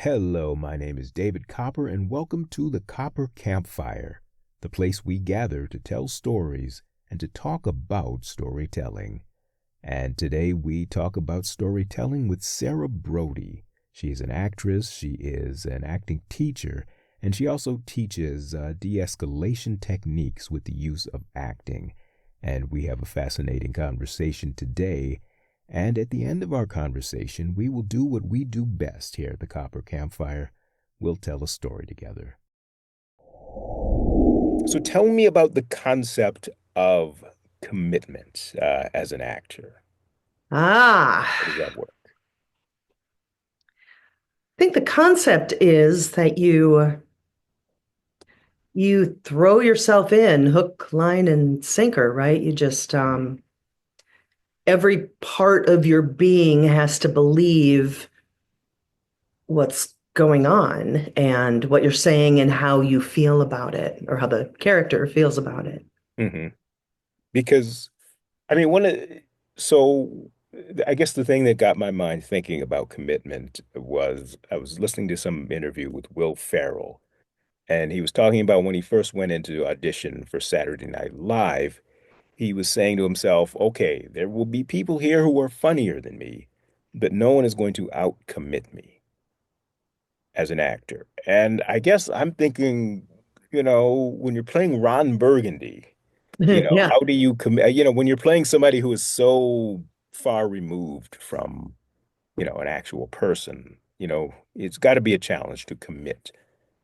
Hello, my name is David Copper, and welcome to the Copper Campfire, the place we gather to tell stories and to talk about storytelling. And today we talk about storytelling with Sarah Broude. She is an actress, she is an acting teacher, and she also teaches de-escalation techniques with the use of acting. And we have a fascinating conversation today. And at the end of our conversation, we will do what we do best here at the Copper Campfire. We'll tell a story together. So tell me about the concept of commitment as an actor. Ah, How does that work? I think the concept is that you throw yourself in hook, line, and sinker, right? You just every part of your being has to believe what's going on and what you're saying and how you feel about it, or how the character feels about it. hmm Because, I mean, so I guess the thing that got my mind thinking about commitment was I was listening to some interview with Will Ferrell, and he was talking about when he first went into audition for Saturday Night Live. He was saying to himself, okay, there will be people here who are funnier than me, but no one is going to outcommit me as an actor. And I guess I'm thinking, when you're playing Ron Burgundy, Yeah. how do you commit, when you're playing somebody who is so far removed from, an actual person, it's got to be a challenge to commit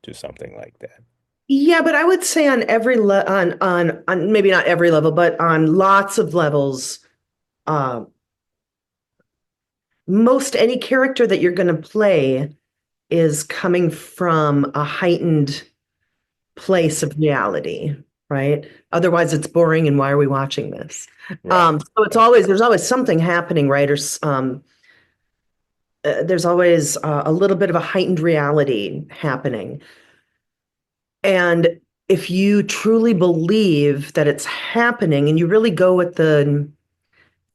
to something like that. Yeah, but I would say on every le on maybe not every level, but on lots of levels, uh, most any character that you're going to play is coming from a heightened place of reality, right? Otherwise, it's boring, and why are we watching this? Right. So it's Right. always there's always something happening, right? Or there's always a little bit of a heightened reality happening, and if you truly believe that it's happening, and you really go with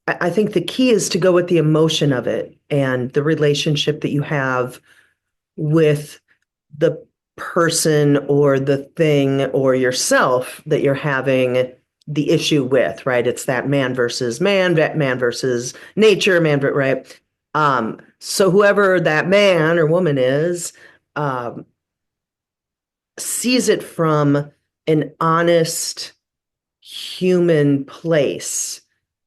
I think the key is to go with the emotion of it and the relationship that you have with the person or the thing or yourself that you're having the issue with, right? It's that man versus man, that man versus nature, right? So whoever that man or woman is, um, sees it from an honest human place,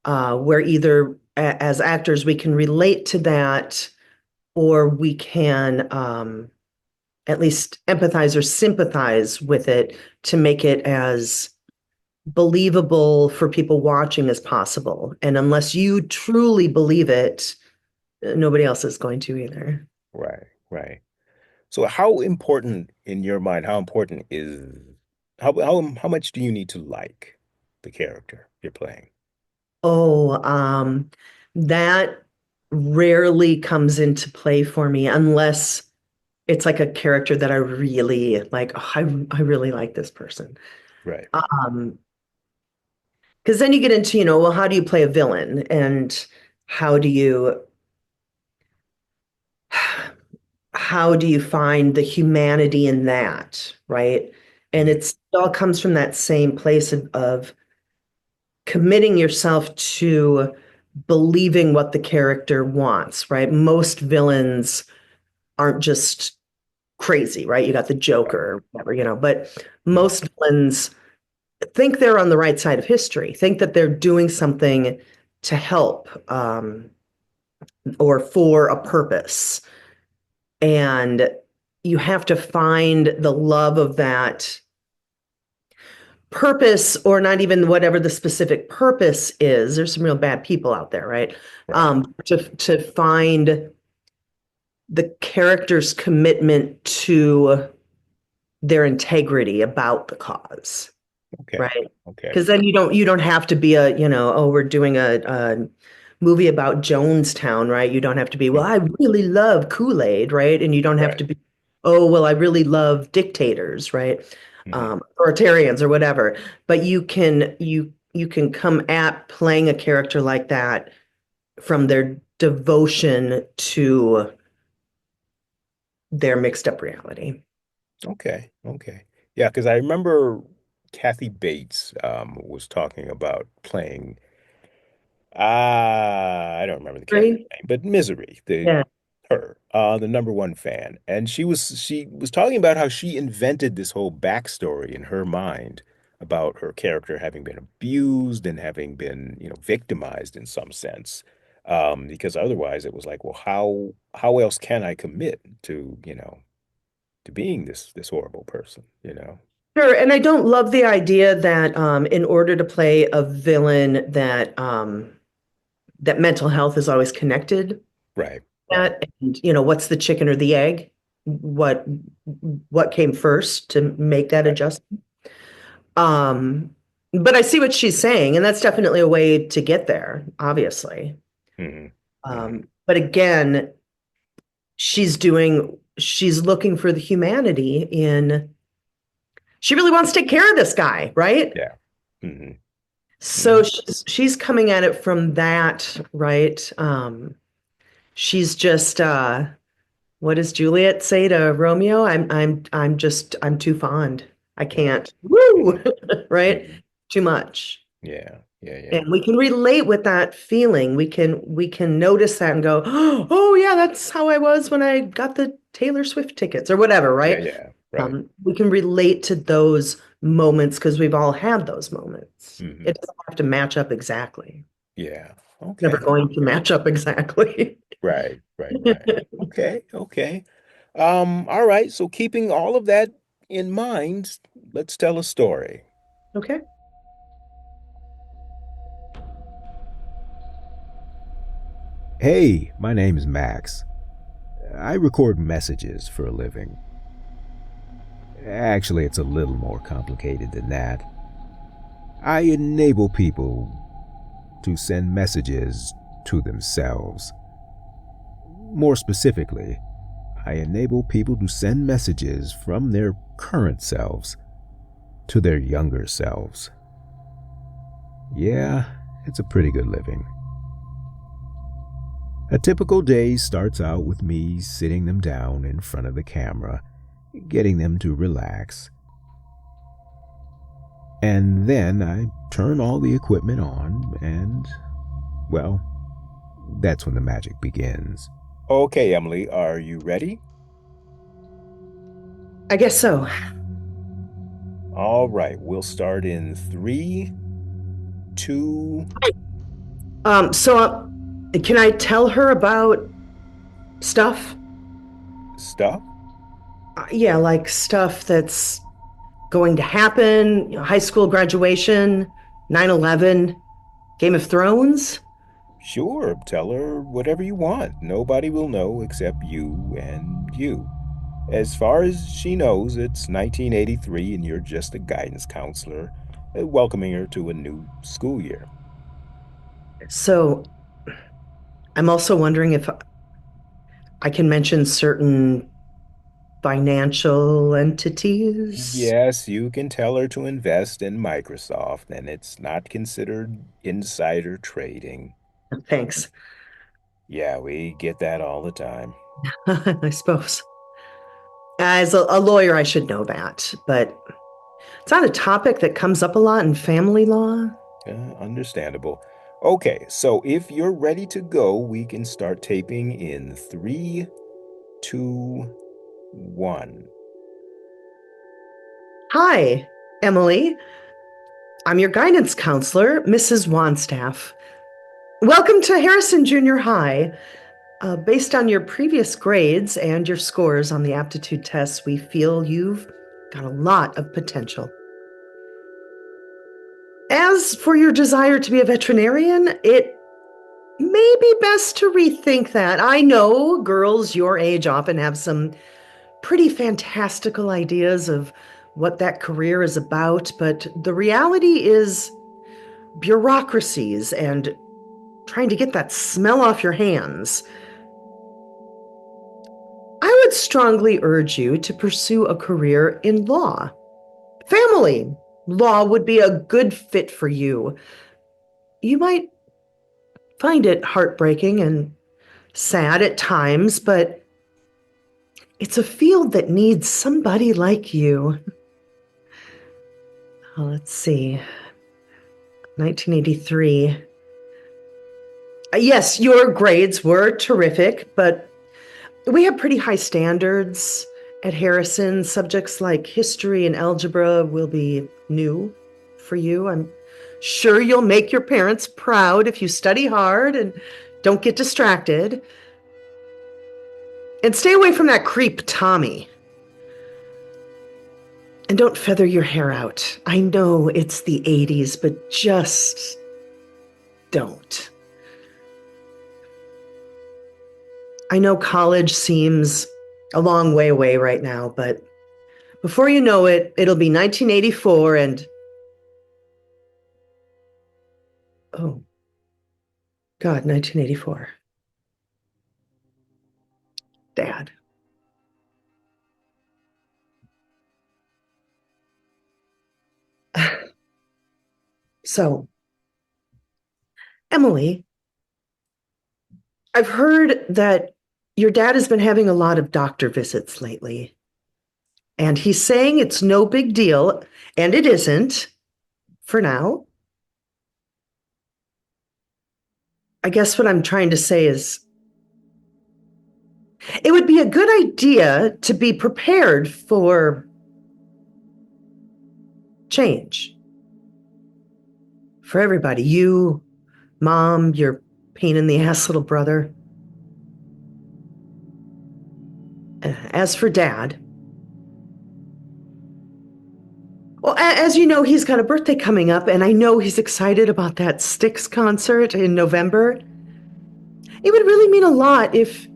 where either as actors we can relate to that, or we can at least empathize or sympathize with it to make it as believable for people watching as possible. And unless you truly believe it, nobody else is going to either. Right. Right. So how important in your mind, how important is how much do you need to like the character you're playing? Oh, that rarely comes into play for me unless it's like a character that I really like. Oh, I really like this person. Right. Um, because then you get into, well, how do you play a villain, and how do you how do you find the humanity in that, right? And Mhm. it all comes from that same place of committing yourself to believing what the character wants, right? Most villains aren't just crazy, right? You got the Right. Joker or whatever, but Mhm. most villains think they're on the right side of history, think that they're doing something to help, or for a purpose. And you have to find the love of that purpose, or not even whatever the specific purpose is. There's some real bad people out there, right? Right. To find the character's commitment to their integrity about the cause, Okay. right? Okay. Because then you don't have to be oh, we're doing a movie about Jonestown, right? You don't have to be, well, Mhm. I really love Kool-Aid, right? And you don't have Right. to be, oh, well, I really love dictators, right? hmm Authoritarians or whatever. But you can come at playing a character like that from their devotion to their mixed up reality. Okay. Okay. Yeah, because I remember Kathy Bates was talking about playing I don't remember the character Right? name, but Misery, Yeah. the number one fan. And she was talking about how she invented this whole backstory in her mind about her character having been abused and having been, victimized in some sense. Because otherwise it was like, well, how else can I commit to being this horrible person? Sure. And I don't love the idea that in order to play a villain that mental health is always connected. Right, right. That and what's the chicken or the egg? What what came first to make that Right. adjustment? Um, but I see what she's saying, and that's definitely a way to get there, obviously. Hmm. Hmm. But again, she's looking for the humanity in she really wants to take care of this guy, right? Yeah. Hmm. So Hmm. she's coming at it from that, right? She's just what does Juliet say to Romeo? I'm too fond. I Right. can't. Woo! Hmm. Right? Hmm. Too much. Yeah. Yeah. Yeah. And we can relate with that feeling. We can notice that and go, "Oh yeah, that's how I was when I got the Taylor Swift tickets or whatever," Yeah. right? Yeah. Right. We can relate to those moments because we've all had those moments. Hmm. It doesn't have to match up exactly. Yeah. Never Okay. going to Okay. match up exactly. Right. Right. Right. Okay. Okay. All right. So keeping all of that in mind, let's tell a story. Okay. Hey, my name is Max. I record messages for a living. Actually, it's a little more complicated than that. I enable people to send messages to themselves. More specifically, I enable people to send messages from their current selves to their younger selves. Yeah, it's a pretty good living. A typical day starts out with me sitting them down in front of the camera, getting them to relax. And then I turn all the equipment on, and, well, that's when the magic begins. Okay, Emily, are you ready? I guess so. All right, we'll start in three, two, Can I tell her about stuff? stuff. Yeah, like stuff that's going to happen, high school graduation, 9/11, Game of Thrones. Sure, tell her whatever you want. Nobody will know except you and you. As far as she knows, it's 1983 and you're just a guidance counselor, welcoming her to a new school year. So I'm also wondering if I can mention certain financial entities. Yes, you can tell her to invest in Microsoft, and it's not considered insider trading. Thanks. Yeah, we get that all the time. I suppose. As a lawyer, I should know that, but it's not a topic that comes up a lot in family law. Understandable. Okay, so if you're ready to go, we can start taping in three, two, one. Hi, Emily. I'm your guidance counselor, Mrs. Wanstaff. Welcome to Harrison Junior High. Based on your previous grades and your scores on the aptitude tests, we feel you've got a lot of potential. As for your desire to be a veterinarian, it may be best to rethink that. I know girls your age often have some pretty fantastical ideas of what that career is about, but the reality is bureaucracies and trying to get that smell off your hands. I would strongly urge you to pursue a career in law. Family law would be a good fit for you. You might find it heartbreaking and sad at times, but It's a field that needs somebody like you. Let's see. 1983. Yes, your grades were terrific, but we have pretty high standards at Harrison. Subjects like history and algebra will be new for you. I'm sure you'll make your parents proud if you study hard and don't get distracted. And stay away from that creep, Tommy. And don't feather your hair out. I know it's the 80s, but just don't. I know college seems a long way away right now, but before you know it, it'll be 1984 and oh, God, 1984. Dad. So, Emily, I've heard that your dad has been having a lot of doctor visits lately, and he's saying it's no big deal, and it isn't for now. I guess what I'm trying to say is it would be a good idea to be prepared for change for everybody. You, mom, your pain in the ass little brother. As for dad, well, as you know, he's got a birthday coming up, and I know he's excited about that Styx concert in November. It would really mean a lot if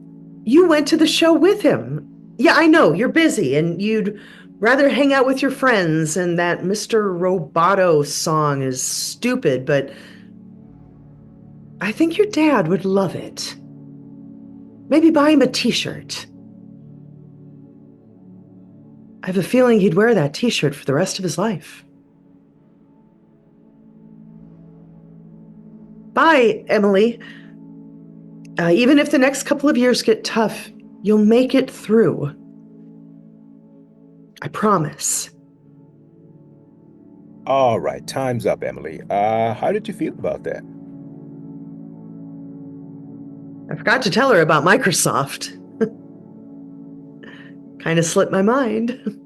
you went to the show with him. Yeah, I know, you're busy, and you'd rather hang out with your friends, and that Mr. Roboto song is stupid, but I think your dad would love it. Maybe buy him a t-shirt. I have a feeling he'd wear that t-shirt for the rest of his life. Bye, Emily. Even if the next couple of years get tough, you'll make it through. I promise. All right, time's up, Emily. How did you feel about that? I forgot to tell her about Microsoft. Kind of slipped my mind.